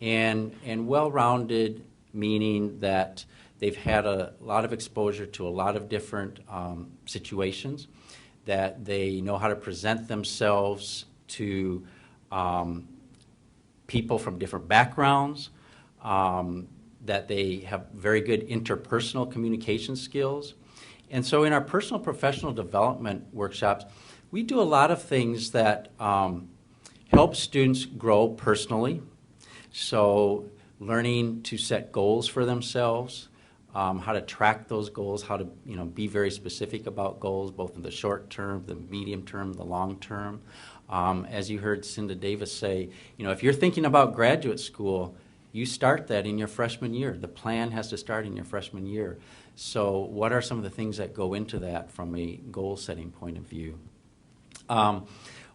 and well-rounded, meaning that they've had a lot of exposure to a lot of different situations, that they know how to present themselves to people from different backgrounds, that they have very good interpersonal communication skills. And so in our personal professional development workshops, we do a lot of things that help students grow personally. So learning to set goals for themselves, how to track those goals, how to be very specific about goals, both in the short term, the medium term, the long term. As you heard Cinda Davis say, if you're thinking about graduate school, you start that in your freshman year. The plan has to start in your freshman year. So what are some of the things that go into that from a goal-setting point of view?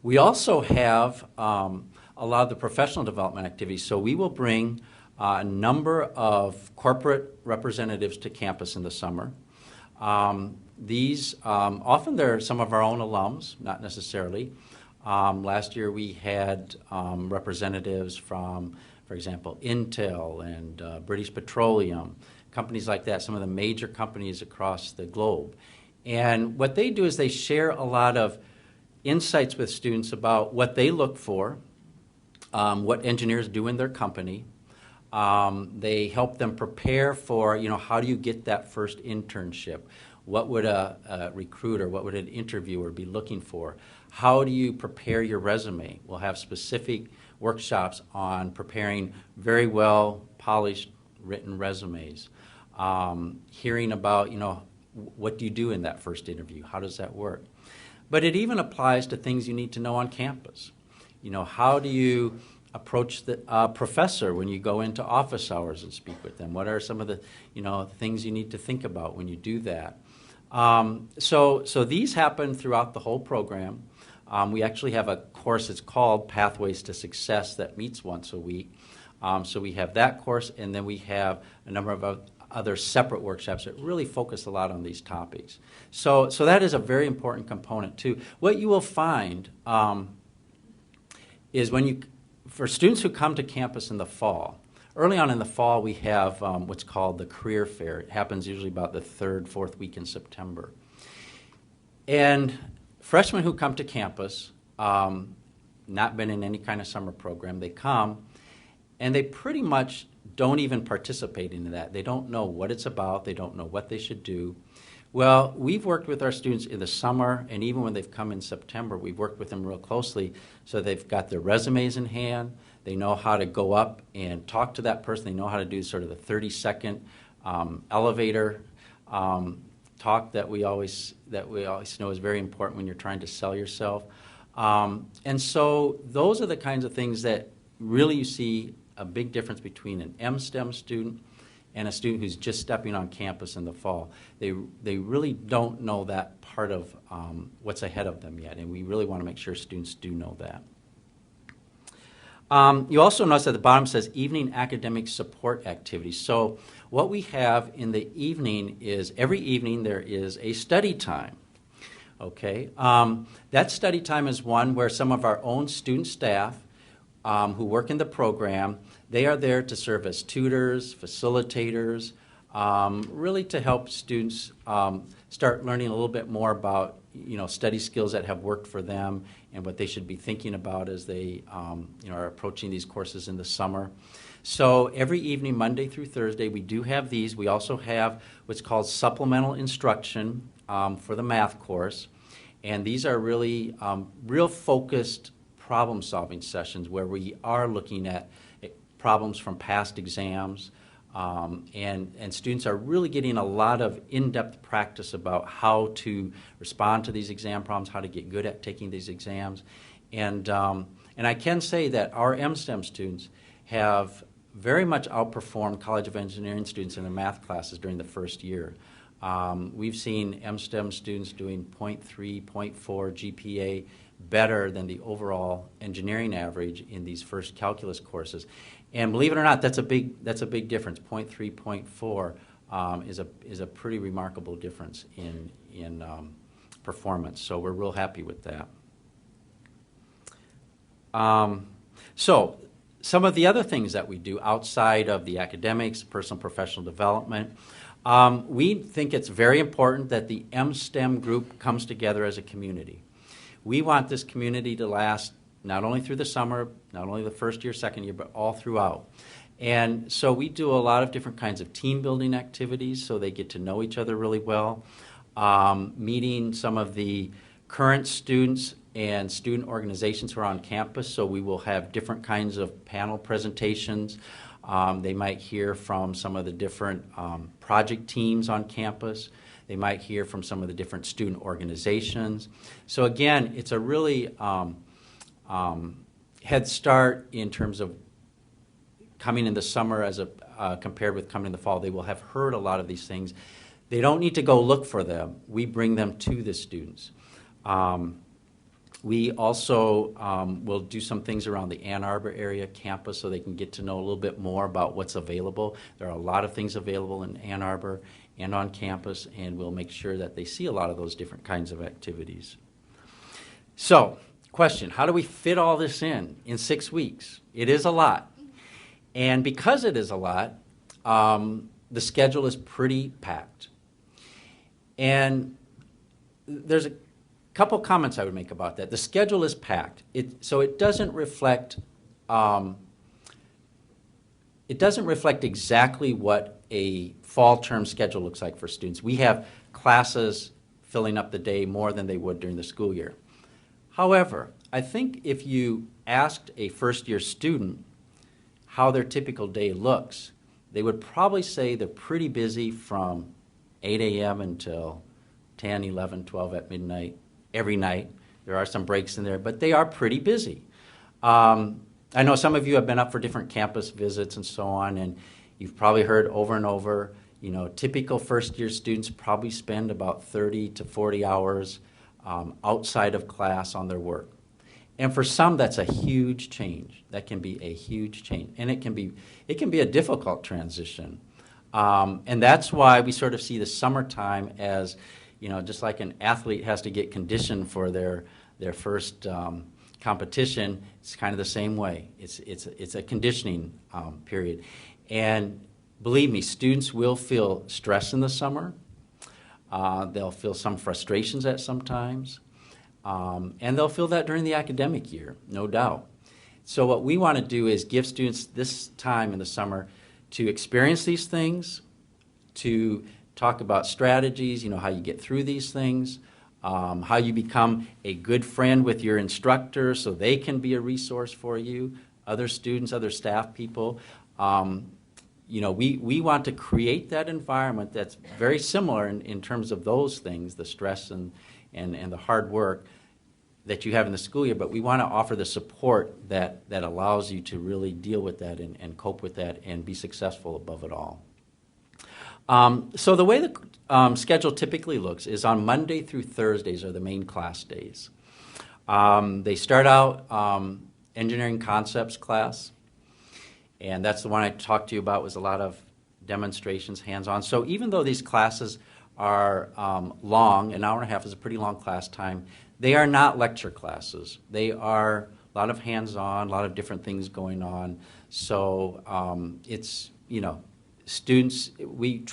We also have a lot of the professional development activities. So we will bring a number of corporate representatives to campus in the summer. These, often they're some of our own alums, not necessarily. Last year we had representatives from, for example, Intel and British Petroleum, companies like that, some of the major companies across the globe. And what they do is they share a lot of insights with students about what they look for, what engineers do in their company. They help them prepare for, how do you get that first internship? What would a recruiter, what would an interviewer be looking for? How do you prepare your resume? We'll have specific workshops on preparing very well polished written resumes. Hearing about, what do you do in that first interview? How does that work? But it even applies to things you need to know on campus. How do you approach the professor when you go into office hours and speak with them? What are some of the, things you need to think about when you do that? So these happen throughout the whole program. We actually have a course, it's called Pathways to Success, that meets once a week. So we have that course, and then we have a number of other separate workshops that really focus a lot on these topics. So that is a very important component too. What you will find is for students who come to campus in the fall, early on in the fall we have what's called the Career Fair. It happens usually about the third, fourth week in September. And freshmen who come to campus, not been in any kind of summer program, they come and they pretty much don't even participate in that. They don't know what it's about. They don't know what they should do. Well, we've worked with our students in the summer, and even when they've come in September, we've worked with them real closely so they've got their resumes in hand. They know how to go up and talk to that person. They know how to do sort of the 30-second elevator talk that we always know is very important when you're trying to sell yourself. And so those are the kinds of things that really you see a big difference between an M-STEM student and a student who's just stepping on campus in the fall. They really don't know that part of what's ahead of them yet, and we really want to make sure students do know that. You also notice at the bottom says evening academic support activities. So what we have in the evening is every evening there is a study time. Okay, that study time is one where some of our own student staff who work in the program, they are there to serve as tutors, facilitators, really to help students start learning a little bit more about study skills that have worked for them and what they should be thinking about as they are approaching these courses in the summer. So every evening, Monday through Thursday, we do have these. We also have what's called supplemental instruction for the math course, and these are really real focused problem-solving sessions where we are looking at problems from past exams, and students are really getting a lot of in-depth practice about how to respond to these exam problems, how to get good at taking these exams. And I can say that our M-STEM students have very much outperformed College of Engineering students in their math classes during the first year. We've seen M-STEM students doing 0.3, 0.4 GPA better than the overall engineering average in these first calculus courses. And believe it or not, that's a big difference. 0.3, 0.4 is a pretty remarkable difference in performance. So we're real happy with that. So some of the other things that we do outside of the academics, personal professional development, we think it's very important that the MSTEM group comes together as a community. We want this community to last not only through the summer, not only the first year, second year, but all throughout. And so we do a lot of different kinds of team building activities so they get to know each other really well, meeting some of the current students and student organizations who are on campus, so we will have different kinds of panel presentations. They might hear from some of the different project teams on campus. They might hear from some of the different student organizations. So again, it's a really head start in terms of coming in the summer as compared with coming in the fall. They will have heard a lot of these things. They don't need to go look for them. We bring them to the students. We also will do some things around the Ann Arbor area campus so they can get to know a little bit more about what's available. There are a lot of things available in Ann Arbor and on campus, and we'll make sure that they see a lot of those different kinds of activities. So, question, how do we fit all this in 6 weeks? It is a lot. And because it is a lot, the schedule is pretty packed. And there's a couple comments I would make about that. The schedule is packed, so it doesn't reflect exactly what a fall term schedule looks like for students. We have classes filling up the day more than they would during the school year. However, I think if you asked a first-year student how their typical day looks, they would probably say they're pretty busy from 8 a.m. until 10, 11, 12 at midnight, every night. There are some breaks in there, but they are pretty busy. I know some of you have been up for different campus visits and so on, and you've probably heard over and over, you know, typical first-year students probably spend about 30 to 40 hours outside of class on their work. And for some, that's a huge change. That can be a huge change, and it can be a difficult transition. And that's why we sort of see the summertime as, you know, just like an athlete has to get conditioned for their first competition. It's kind of the same way. It's a conditioning period, and believe me, students will feel stress in the summer. They'll feel some frustrations at some times. And they'll feel that during the academic year, no doubt. So what we want to do is give students this time in the summer to experience these things, to talk about strategies, you know, how you get through these things, how you become a good friend with your instructor so they can be a resource for you, other students, other staff people. You know, we want to create that environment that's very similar in terms of those things, the stress and the hard work that you have in the school year, but we want to offer the support that allows you to really deal with that and cope with that and be successful above it all. So the way the schedule typically looks is on Monday through Thursdays are the main class days. They start out engineering concepts class, and that's the one I talked to you about, was a lot of demonstrations, hands-on. So even though these classes are long, an hour and a half is a pretty long class time, they are not lecture classes. They are a lot of hands-on, a lot of different things going on. So it's, you know, students, we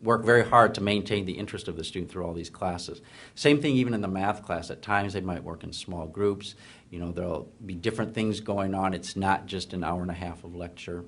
work very hard to maintain the interest of the student through all these classes. Same thing even in the math class. At times they might work in small groups. You know, there'll be different things going on. It's not just an hour and a half of lecture.